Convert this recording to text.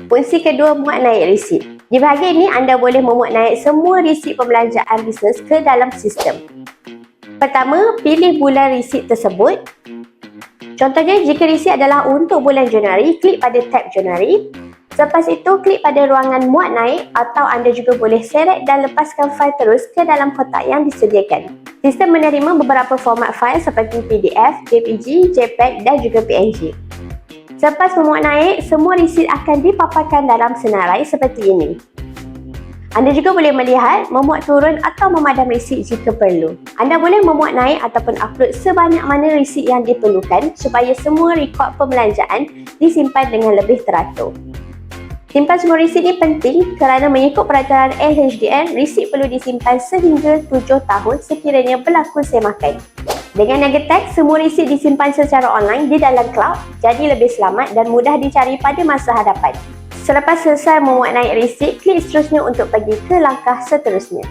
Fungsi kedua, muat naik resit. Di bahagian ini, anda boleh memuat naik semua resit pembelanjaan bisnes ke dalam sistem. Pertama, pilih bulan resit tersebut. Contohnya, jika resit adalah untuk bulan Januari, klik pada tab Januari. Selepas itu, klik pada ruangan muat naik atau anda juga boleh seret dan lepaskan fail terus ke dalam kotak yang disediakan. Sistem menerima beberapa format fail seperti PDF, JPG, JPEG dan juga PNG. Selepas memuat naik, semua resit akan dipaparkan dalam senarai seperti ini. Anda juga boleh melihat, memuat turun atau memadam resit jika perlu. Anda boleh memuat naik ataupun upload sebanyak mana resit yang diperlukan supaya semua rekod pembelanjaan disimpan dengan lebih teratur. Simpan semua resit ini penting kerana mengikut peraturan LHDN, resit perlu disimpan sehingga 7 tahun sekiranya berlaku semakan. Dengan Negatex, semua resit disimpan secara online di dalam cloud, jadi lebih selamat dan mudah dicari pada masa hadapan. Selepas selesai memuat naik resit, klik seterusnya untuk pergi ke langkah seterusnya.